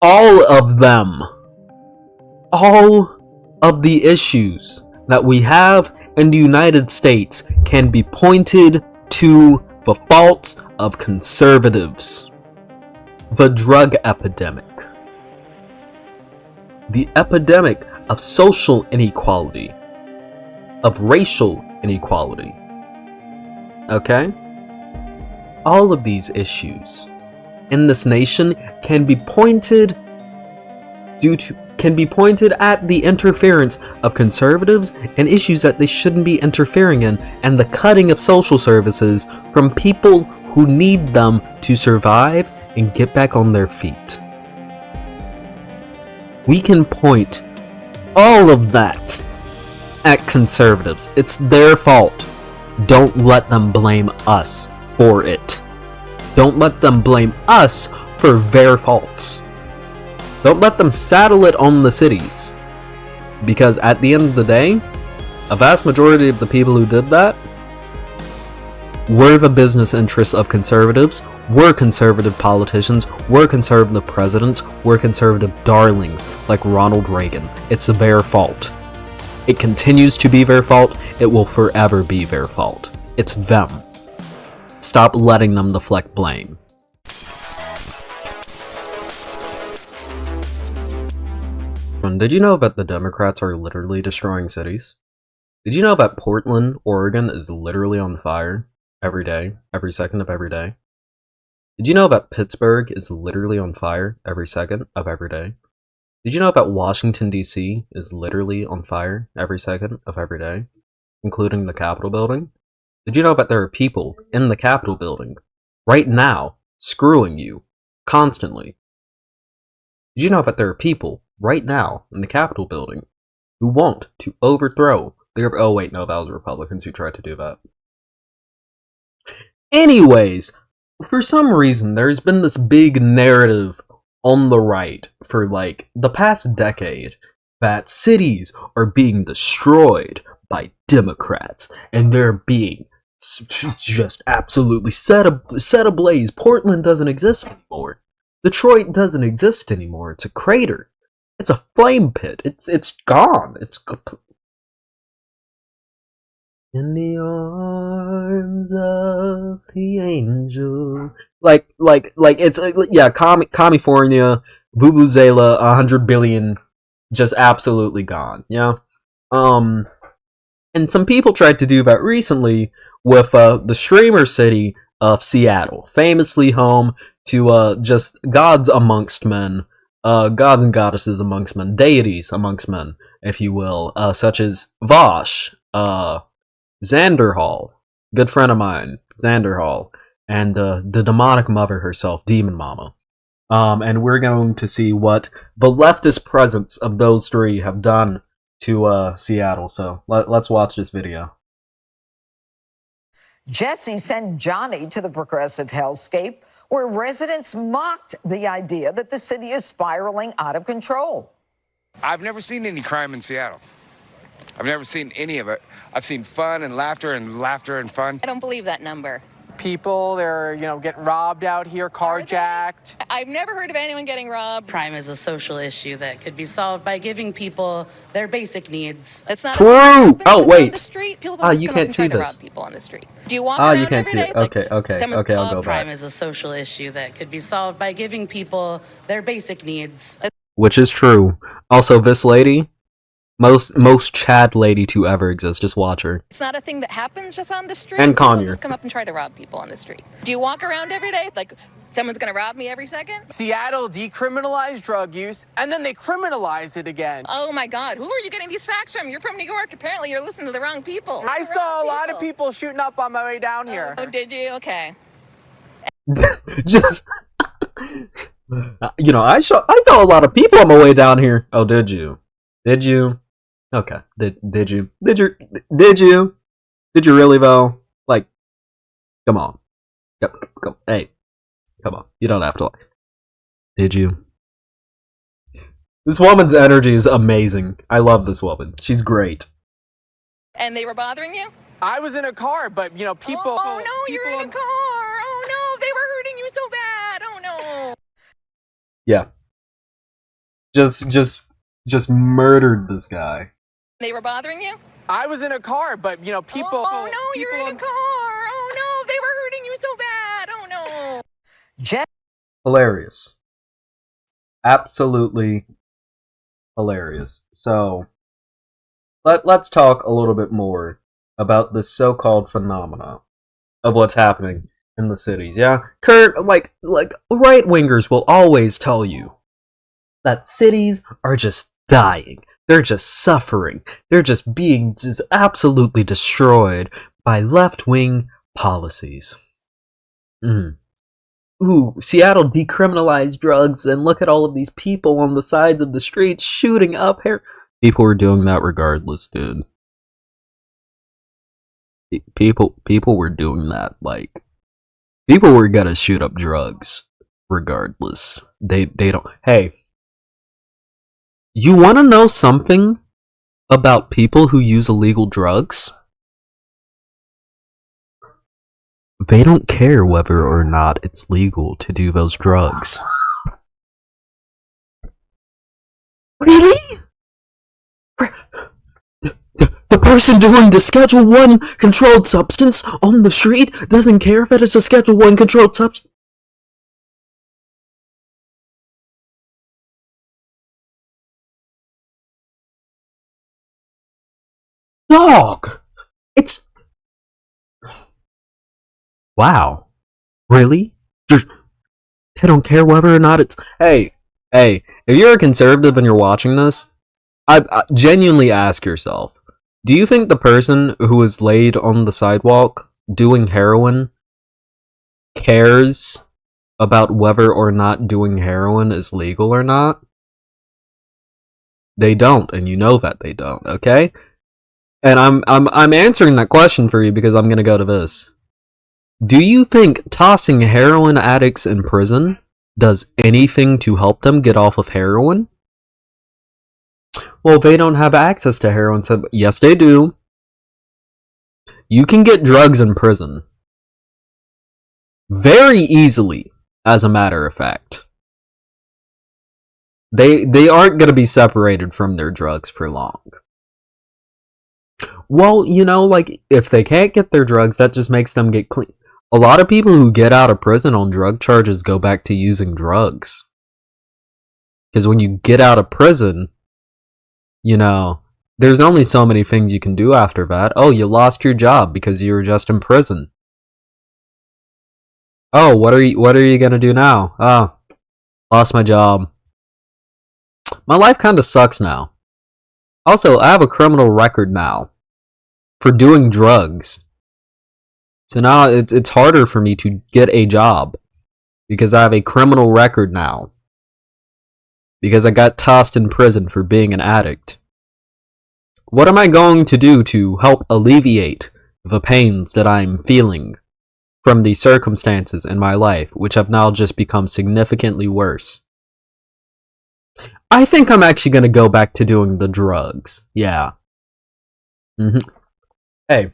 All of them. All of the issues that we have in the United States can be pointed to the faults of conservatives. The drug epidemic. The epidemic of social inequality. Of racial inequality. Okay? All of these issues in this nation can be pointed at the interference of conservatives and issues that they shouldn't be interfering in, and the cutting of social services from people who need them to survive and get back on their feet. We can point all of that at conservatives. It's their fault. Don't let them blame us for it. Don't let them blame us for their faults. Don't let them saddle it on the cities. Because at the end of the day, a vast majority of the people who did that were the business interests of conservatives, were conservative politicians, were conservative presidents, were conservative darlings like Ronald Reagan. It's their fault. It continues to be their fault. It will forever be their fault. It's them. Stop letting them deflect blame. Did you know that the Democrats are literally destroying cities? Did you know that Portland, Oregon is literally on fire every day, every second of every day? Did you know that Pittsburgh is literally on fire every second of every day? Did you know that Washington, D.C. is literally on fire every second of every day, including the Capitol building? Did you know that there are people in the Capitol building right now screwing you constantly? Did you know that there are people right now in the Capitol building who want to overthrow the... Oh wait, no, that was Republicans who tried to do that. Anyways, for some reason, there's been this big narrative on the right for like the past decade that cities are being destroyed by Democrats and they're being just absolutely set ablaze. Portland doesn't exist anymore. Detroit doesn't exist anymore. It's a crater. It's a flame pit. It's gone. It's in the arms of the angel. Like it's yeah, California, Vuvuzela, 100 billion, just absolutely gone. Yeah. And some people tried to do that recently with the streamer city of Seattle, famously home to just gods amongst men, gods and goddesses amongst men, deities amongst men, if you will, such as Vosh, Xander Hall, good friend of mine, Xander Hall, and the demonic mother herself, Demon Mama. And we're going to see what the leftist presence of those three have done to Seattle. So let's watch this video. Jesse sent Johnny to the progressive hellscape where residents mocked the idea that the city is spiraling out of control. I've never seen any crime in Seattle. I've never seen any of it. I've seen fun and laughter and fun. I don't believe that number. People, they're, getting robbed out here, carjacked. I've never heard of anyone getting robbed. Crime is a social issue that could be solved by giving people their basic needs. It's not true. Oh wait. On the street. People don't you can't see this. Rob people on the street. Do you walk around you can't see every it. day? Okay. Okay, I'll go Crime back. is a social issue that could be solved by giving people their basic needs. Which is true. Also, this lady, most Chad lady to ever exist. Just watch her. It's not a thing that happens just on the street. And People Conyer. just come up and try to rob people on the street. Do you walk around every day? Like, someone's gonna rob me every second? Seattle decriminalized drug use, and then they criminalized it again. Oh my God, who are you getting these facts from? You're from New York. Apparently you're listening to the wrong people. I saw a lot of people shooting up on my way down here. Oh, did you? Okay. Just, I saw a lot of people on my way down here. Oh, did you? Did you? Okay. Did you? Did you really though? Like, come on. Come. Hey, come on. You don't have to lie. Did you? This woman's energy is amazing. I love this woman. She's great. And they were bothering you? I was in a car, but people. Oh no, you're in a car. Oh no, they were hurting you so bad. Oh no. Yeah. just murdered this guy. They were bothering you? I was in a car, but people. Oh no, you're in a car. Oh no, they were hurting you so bad. Oh no. Jen Hilarious. Absolutely hilarious. So, let's talk a little bit more about this so-called phenomena of what's happening in the cities, yeah? Kurt, like right-wingers will always tell you that cities are just dying. They're just suffering. They're just being just absolutely destroyed by left-wing policies. Ooh, Seattle decriminalized drugs, and look at all of these people on the sides of the streets shooting up here. People were doing that regardless, dude. People were doing that, like, people were gonna shoot up drugs regardless. They don't. Hey, you want to know something about people who use illegal drugs? They don't care whether or not it's legal to do those drugs. Really? The person doing the Schedule 1 controlled substance on the street doesn't care if it's a Schedule 1 controlled substance? Dog! It's... Wow. Really? They don't care whether or not it's... Hey, if you're a conservative and you're watching this, I genuinely ask yourself, do you think the person who is laid on the sidewalk doing heroin cares about whether or not doing heroin is legal or not? They don't, and you know that they don't, okay? And I'm answering that question for you because I'm gonna go to this. Do you think tossing heroin addicts in prison does anything to help them get off of heroin? Well, they don't have access to heroin, so yes they do. You can get drugs in prison. Very easily, as a matter of fact. They aren't gonna be separated from their drugs for long. Well, you know, like, if they can't get their drugs, that just makes them get clean. A lot of people who get out of prison on drug charges go back to using drugs. Because when you get out of prison, you know, there's only so many things you can do after that. Oh, you lost your job because you were just in prison. Oh, what are you gonna do now? Oh, lost my job. My life kinda sucks now. Also, I have a criminal record now for doing drugs. So now it's harder for me to get a job because I have a criminal record now. Because I got tossed in prison for being an addict. What am I going to do to help alleviate the pains that I'm feeling from the circumstances in my life, which have now just become significantly worse? I think I'm actually going to go back to doing the drugs. Yeah. Hey.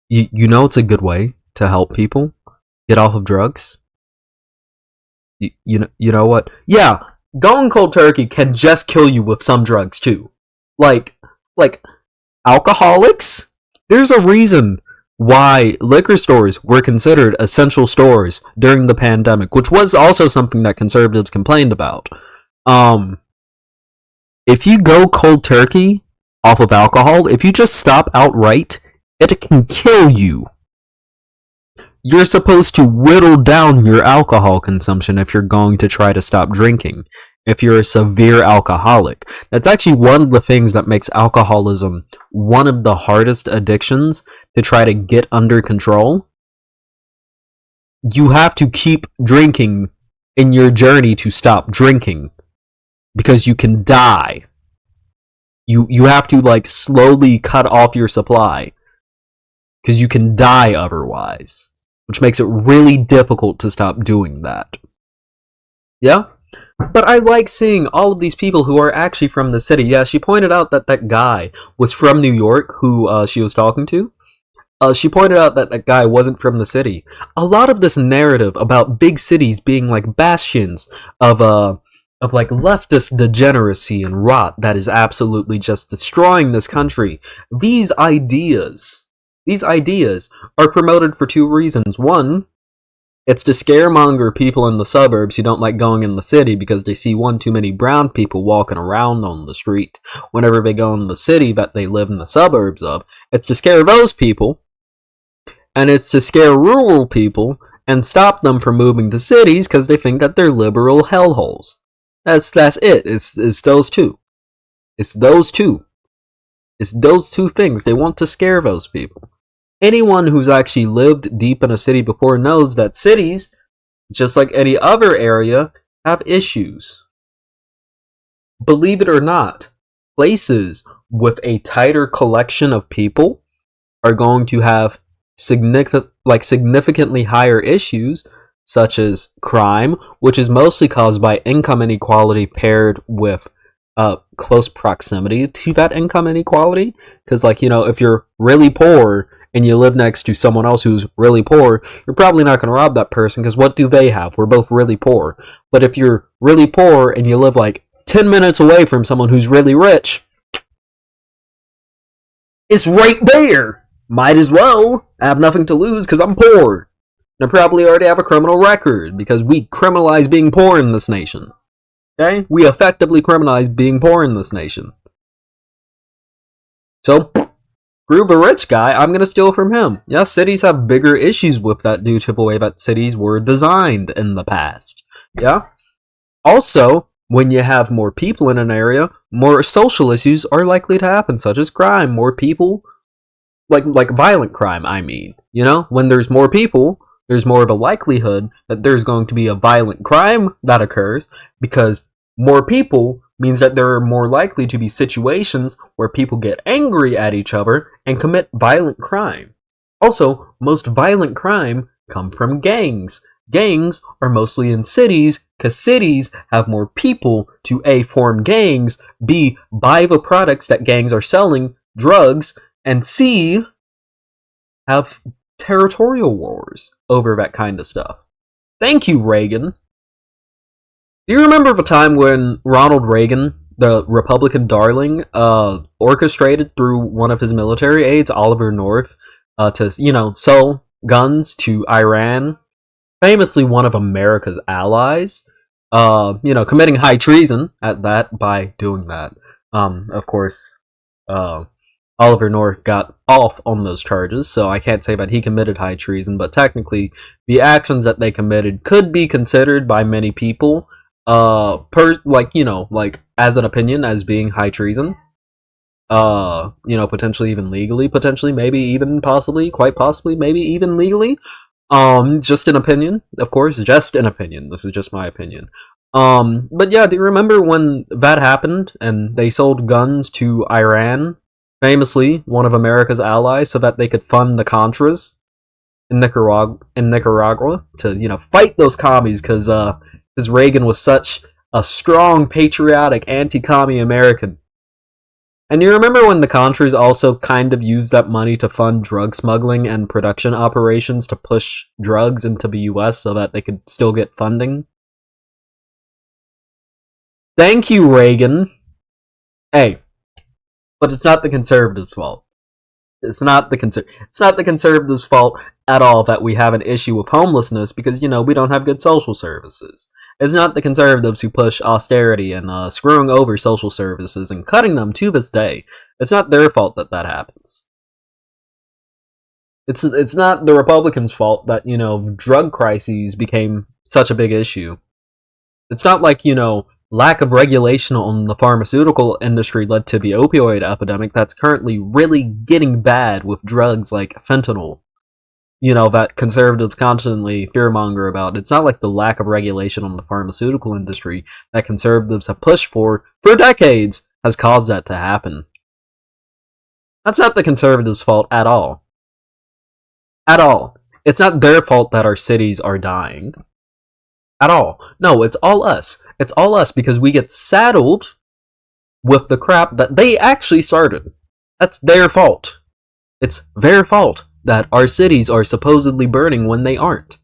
You know it's a good way to help people get off of drugs? You know what? Yeah, going cold turkey can just kill you with some drugs too. Like alcoholics? There's a reason why liquor stores were considered essential stores during the pandemic, which was also something that conservatives complained about. If you go cold turkey off of alcohol, if you just stop outright, it can kill you. You're supposed to whittle down your alcohol consumption if you're going to try to stop drinking. If you're a severe alcoholic. That's actually one of the things that makes alcoholism one of the hardest addictions to try to get under control. You have to keep drinking in your journey to stop drinking. Because you can die. You have to, like, slowly cut off your supply. Because you can die otherwise. Which makes it really difficult to stop doing that. Yeah? But I like seeing all of these people who are actually from the city. Yeah, she pointed out that that guy was from New York who she was talking to. She pointed out that that guy wasn't from the city. A lot of this narrative about big cities being like bastions of like leftist degeneracy and rot that is absolutely just destroying this country. These ideas are promoted for two reasons. One, it's to scaremonger people in the suburbs who don't like going in the city because they see one too many brown people walking around on the street whenever they go in the city that they live in the suburbs of. It's to scare those people, and it's to scare rural people and stop them from moving to cities because they think that they're liberal hellholes. That's it. It's those two. It's those two. It's those two things. They want to scare those people. Anyone who's actually lived deep in a city before knows that cities, just like any other area, have issues. Believe it or not, places with a tighter collection of people are going to have significantly higher issues, such as crime, which is mostly caused by income inequality paired with close proximity to that income inequality. Because, like, you know, if you're really poor and you live next to someone else who's really poor, you're probably not going to rob that person because what do they have? We're both really poor. But if you're really poor and you live like 10 minutes away from someone who's really rich, it's right there. Might as well. I have nothing to lose because I'm poor. And I probably already have a criminal record because we criminalize being poor in this nation. Okay? We effectively criminalize being poor in this nation. So, screw the rich guy, I'm gonna steal from him. Yes, cities have bigger issues with that due to the way that cities were designed in the past. Yeah? Also, when you have more people in an area, more social issues are likely to happen, such as crime. More people, like violent crime, I mean. You know? When there's more people, there's more of a likelihood that there's going to be a violent crime that occurs, because more people means that there are more likely to be situations where people get angry at each other and commit violent crime. Also, most violent crime come from gangs. Gangs are mostly in cities, because cities have more people to A, form gangs, B, buy the products that gangs are selling, drugs, and C, have territorial wars over that kind of stuff. Thank you, Reagan. Do you remember the time when Ronald Reagan, the Republican darling, orchestrated through one of his military aides, Oliver North, to, you know, sell guns to Iran? Famously one of America's allies. You know, committing high treason at that by doing that. Of course, Oliver North got off on those charges, so I can't say that he committed high treason, but technically, the actions that they committed could be considered by many people, as an opinion, as being high treason. You know, potentially even legally, potentially, maybe even possibly, quite possibly, maybe even legally. Just an opinion, of course, just an opinion. This is just my opinion. But yeah, do you remember when that happened, and they sold guns to Iran? Famously, one of America's allies, so that they could fund the Contras in Nicaragua to, you know, fight those commies, because Reagan was such a strong, patriotic, anti-commie American. And you remember when the Contras also kind of used that money to fund drug smuggling and production operations to push drugs into the US so that they could still get funding? Thank you, Reagan. Hey. But it's not the conservatives' fault. It's not the conservatives' fault at all that we have an issue with homelessness because, you know, we don't have good social services. It's not the conservatives who push austerity and screwing over social services and cutting them to this day. It's not their fault that that happens. It's not the Republicans' fault that, you know, drug crises became such a big issue. It's not like, you know, lack of regulation on the pharmaceutical industry led to the opioid epidemic that's currently really getting bad with drugs like fentanyl, you know, that conservatives constantly fearmonger about. It's not like the lack of regulation on the pharmaceutical industry that conservatives have pushed for decades has caused that to happen. That's not the conservatives' fault at all. At all. It's not their fault that our cities are dying. At all. No, it's all us. It's all us because we get saddled with the crap that they actually started. That's their fault. It's their fault. that our cities are supposedly burning when they aren't.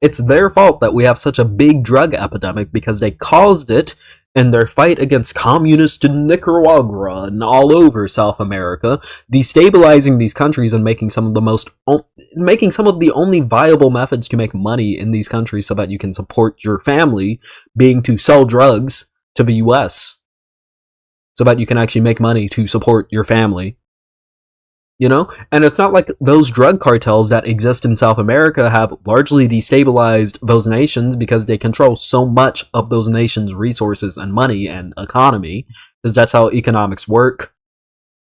It's their fault that we have such a big drug epidemic because they caused it in their fight against communist Nicaragua and all over South America, destabilizing these countries and making some of the only viable methods to make money in these countries so that you can support your family being to sell drugs to the US. So that you can actually make money to support your family. You know? And it's not like those drug cartels that exist in South America have largely destabilized those nations because they control so much of those nations' resources and money and economy, because that's how economics work.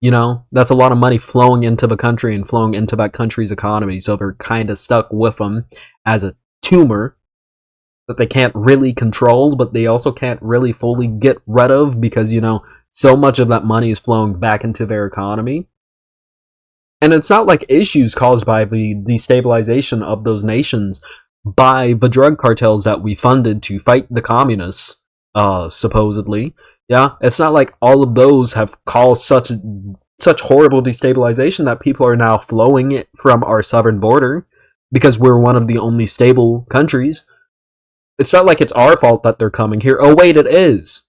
You know? That's a lot of money flowing into the country and flowing into that country's economy, so they're kind of stuck with them as a tumor that they can't really control, but they also can't really fully get rid of because, you know, so much of that money is flowing back into their economy. And it's not like issues caused by the destabilization of those nations by the drug cartels that we funded to fight the communists, supposedly. Yeah, it's not like all of those have caused such horrible destabilization that people are now flowing it from our southern border because we're one of the only stable countries. It's not like it's our fault that they're coming here. Oh wait, it is.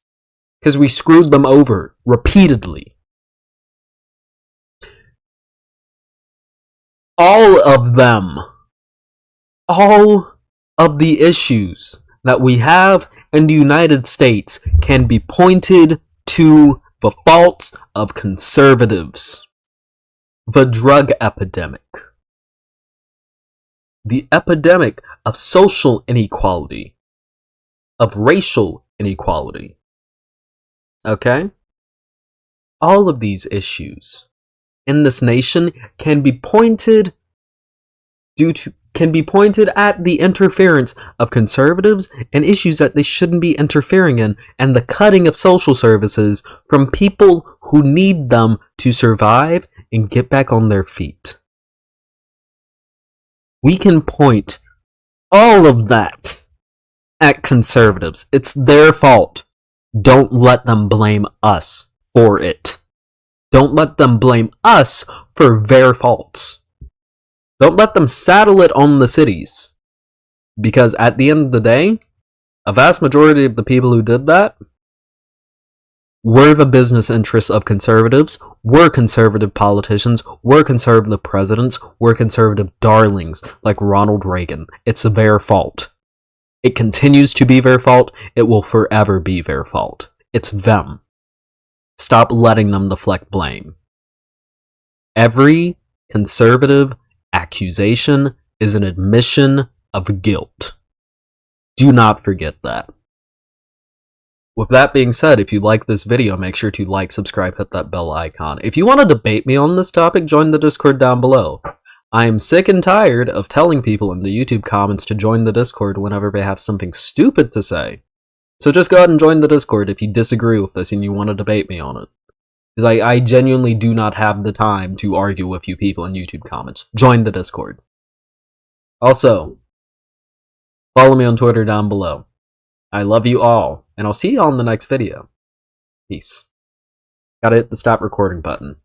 Because we screwed them over repeatedly. All of them. All of the issues that we have in the United States can be pointed to the faults of conservatives. The drug epidemic. The epidemic of social inequality. Of racial inequality. Okay? All of these issues in this nation can be pointed at the interference of conservatives and issues that they shouldn't be interfering in, and the cutting of social services from people who need them to survive and get back on their feet. We can point all of that at conservatives. It's their fault. Don't let them blame us for it. Don't let them blame us for their faults. Don't let them saddle it on the cities. Because at the end of the day, a vast majority of the people who did that were the business interests of conservatives, were conservative politicians, were conservative presidents, were conservative darlings like Ronald Reagan. It's their fault. It continues to be their fault. It will forever be their fault. It's them. Stop letting them deflect blame. Every conservative accusation is an admission of guilt. Do not forget that. With that being said, if you like this video, make sure to like, subscribe, hit that bell icon. If you want to debate me on this topic, join the Discord down below. I am sick and tired of telling people in the YouTube comments to join the Discord whenever they have something stupid to say. So just go ahead and join the Discord if you disagree with this and you want to debate me on it. Because I genuinely do not have the time to argue with you people in YouTube comments. Join the Discord. Also, follow me on Twitter down below. I love you all, and I'll see you all in the next video. Peace. Gotta hit the stop recording button.